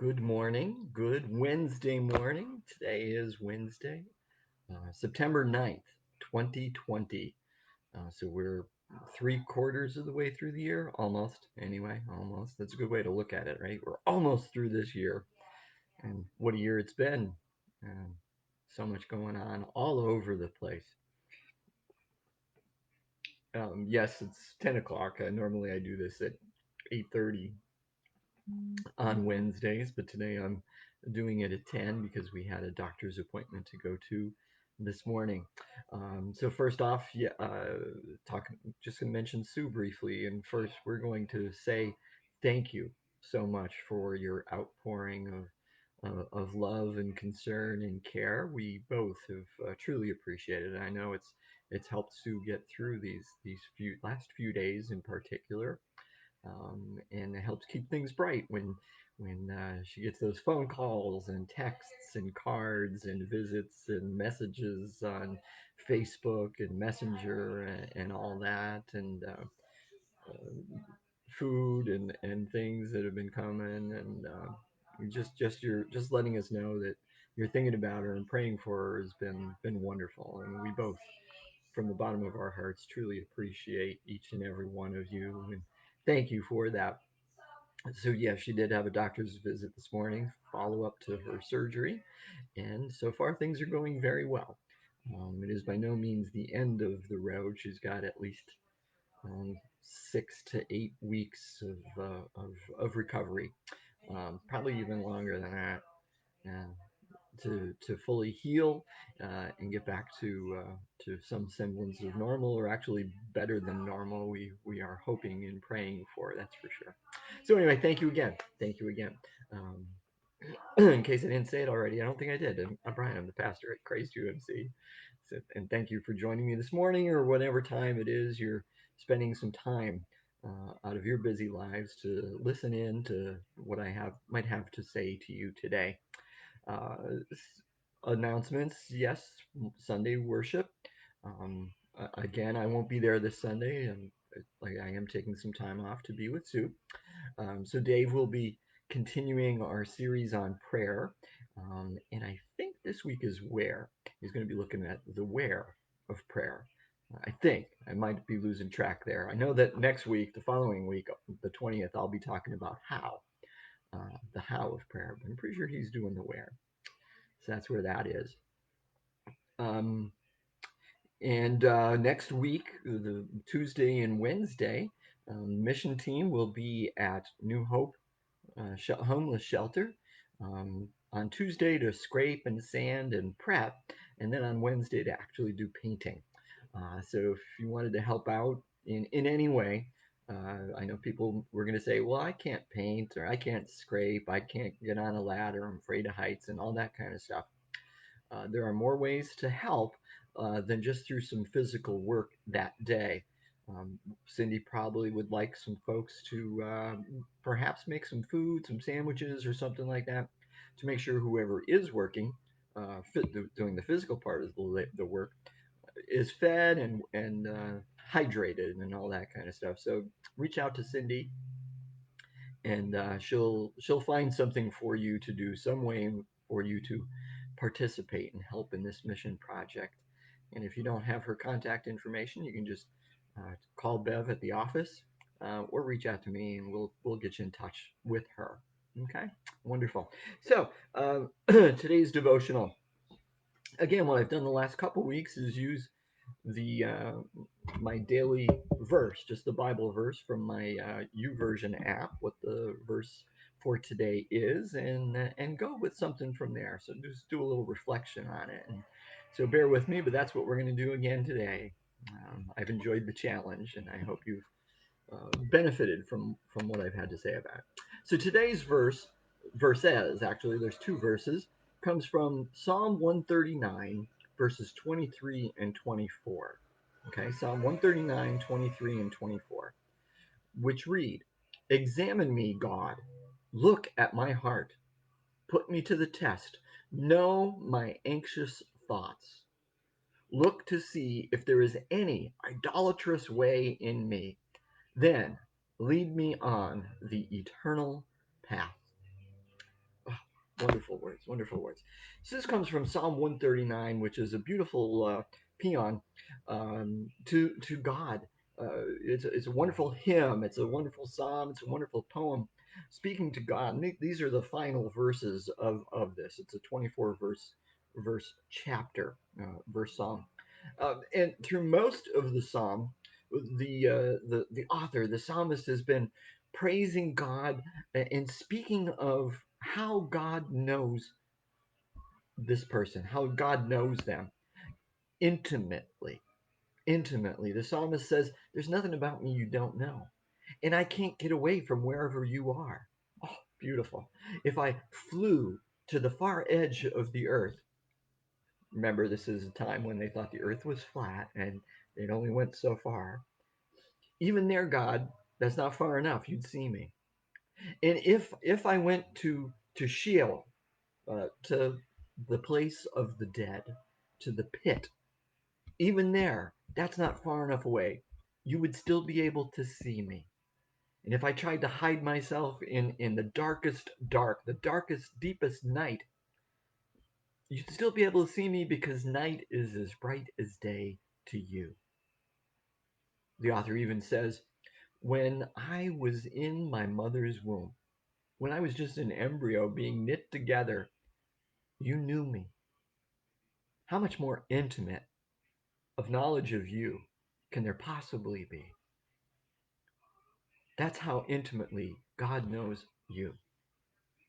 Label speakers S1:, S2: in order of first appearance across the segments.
S1: Good morning. Good Wednesday morning. Today is Wednesday, September 9th, 2020. So we're 3/4 of the way through the year, almost. Anyway, almost. That's a good way to look at it, right? We're almost through this year. And what a year it's been. Um, so much going on all over the place. Yes, it's 10 o'clock. Normally I do this at 8:30 on Wednesdays, but today I'm doing it at 10 because we had a doctor's appointment to go to this morning. So first off, yeah, talk just gonna mention Sue briefly, and first we're going to say thank you so much for your outpouring of love and concern and care. We both have truly appreciated it. I know it's helped Sue get through these few last few days in particular, and it helps keep things bright when she gets those phone calls and texts and cards and visits and messages on Facebook and Messenger and all that food and things that have been coming and just letting us know that you're thinking about her and praying for her has been wonderful, and we both from the bottom of our hearts truly appreciate each and every one of you, and thank you for that. So yeah, she did have a doctor's visit this morning, follow up to her surgery, and so far things are going very well. It is by no means the end of the road. She's got at least 6 to 8 weeks of recovery, probably even longer than that, uh, to fully heal and get back to some semblance of normal, or actually better than normal. We are hoping and praying for, that's for sure. So anyway, thank you again. Thank you again. Um, in case I didn't say it already, I don't think I did. I'm Brian. I'm the pastor at Christ UMC. So, and thank you for joining me this morning, or whatever time it is you're spending some time out of your busy lives to listen in to what I have might have to say to you today. Uh, Announcements, yes, Sunday worship. Again, I won't be there this Sunday, and like I am taking some time off to be with Sue. So Dave will be continuing our series on prayer, and I think this week is where he's going to be looking at the where of prayer. I think I might be losing track there. I know that next week, the following week, the 20th, I'll be talking about the how of prayer. But I'm pretty sure he's doing the where. So that's where that is. Um, and next week, the Tuesday and Wednesday, mission team will be at New Hope homeless shelter. On Tuesday to scrape and sand and prep, and then on Wednesday to actually do painting. So if you wanted to help out in any way, I know people were going to say, well, I can't paint or I can't scrape, I can't get on a ladder, I'm afraid of heights and all that kind of stuff. There are more ways to help than just through some physical work that day. Cindy probably would like some folks to perhaps make some food, some sandwiches, or something like that to make sure whoever is working, doing the physical part of the work, is fed and hydrated and all that kind of stuff. So reach out to Cindy, and she'll find something for you to do, some way for you to participate and help in this mission project. And if you don't have her contact information, you can just call Bev at the office, or reach out to me, and we'll get you in touch with her. Okay, wonderful. So today's devotional. Again, what I've done the last couple weeks is use the my daily verse, just the Bible verse from my YouVersion app, what the verse for today is, and go with something from there. So just do a little reflection on it. And so bear with me, but that's what we're going to do again today. I've enjoyed the challenge, and I hope you've benefited from what I've had to say about it. So today's verses, actually, there's two verses, comes from Psalm 139, verses 23 and 24. Okay, Psalm 139, 23 and 24, which read, examine me, God, look at my heart, put me to the test, know my anxious thoughts. Look to see if there is any idolatrous way in me, then lead me on the eternal path. Wonderful words, wonderful words. So this comes from Psalm 139, which is a beautiful paean to God. It's a wonderful hymn. It's a wonderful psalm. It's a wonderful poem speaking to God. And these are the final verses of this. It's a 24 verse chapter, verse psalm. And through most of the psalm, the author, the psalmist, has been praising God and speaking of how God knows this person, how God knows them intimately. Intimately. The psalmist says, "There's nothing about me you don't know, and I can't get away from wherever you are." Oh, beautiful. If I flew to the far edge of the earth, remember, this is a time when they thought the earth was flat and it only went so far. Even there, God, that's not far enough. You'd see me. And if I went to Sheol, to the place of the dead, to the pit, even there, that's not far enough away. You would still be able to see me. And if I tried to hide myself in the darkest dark, the darkest, deepest night, you'd still be able to see me because night is as bright as day to you. The author even says, when I was in my mother's womb, when I was just an embryo being knit together, you knew me. How much more intimate of knowledge of you can there possibly be? That's how intimately God knows you,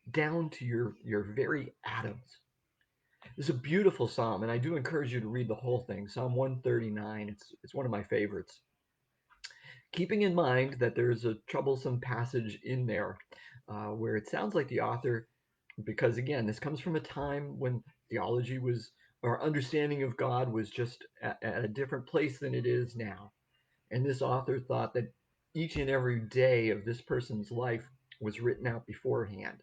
S1: down to your very atoms. It's a beautiful psalm, and I do encourage you to read the whole thing. Psalm 139, it's one of my favorites. Keeping in mind that there's a troublesome passage in there where it sounds like the author, because again, this comes from a time when theology was, our understanding of God was just at a different place than it is now. And this author thought that each and every day of this person's life was written out beforehand.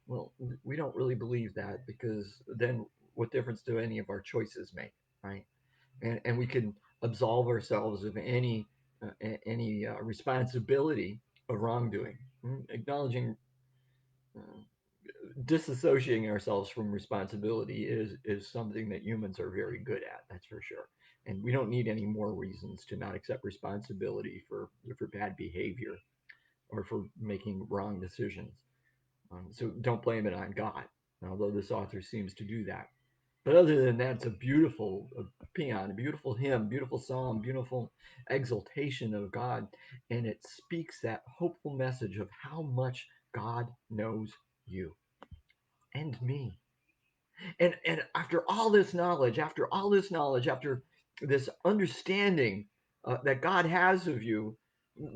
S1: Well, we don't really believe that, because then what difference do any of our choices make, right? And we can absolve ourselves of any responsibility of wrongdoing. Acknowledging, uh, disassociating ourselves from responsibility is something that humans are very good at. That's for sure. And we don't need any more reasons to not accept responsibility for bad behavior or for making wrong decisions. So don't blame it on God, although this author seems to do that. But other than that, it's a beautiful paean, a beautiful hymn, beautiful psalm, beautiful exaltation of God. And it speaks that hopeful message of how much God knows you and me. And after all this knowledge, after this understanding that God has of you,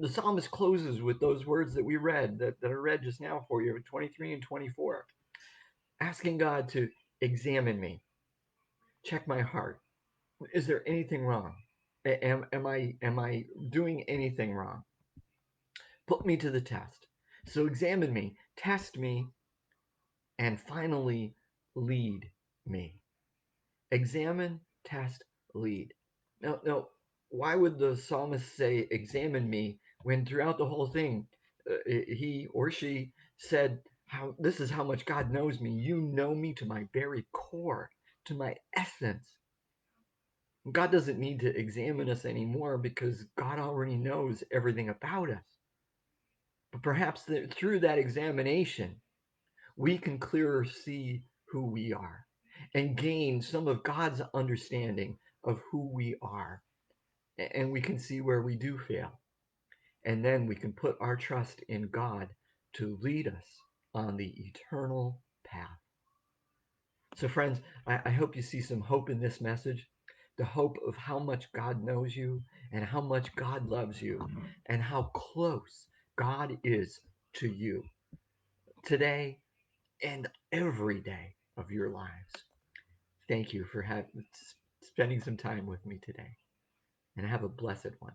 S1: the psalmist closes with those words that we read, that I read just now for you, 23 and 24, asking God to examine me, check my heart. Is there anything wrong? Am I doing anything wrong? Put me to the test. So examine me, test me, and finally lead me. Examine, test, lead. Now, why would the psalmist say, examine me, when throughout the whole thing, he or she said, how this is how much God knows me. You know me to my very core, to my essence. God doesn't need to examine us anymore because God already knows everything about us. But perhaps through that examination, we can clearer see who we are and gain some of God's understanding of who we are. And we can see where we do fail. And then we can put our trust in God to lead us on the eternal path. So, friends, I hope you see some hope in this message, the hope of how much God knows you and how much God loves you and how close God is to you today and every day of your lives. Thank you for spending some time with me today, and have a blessed one.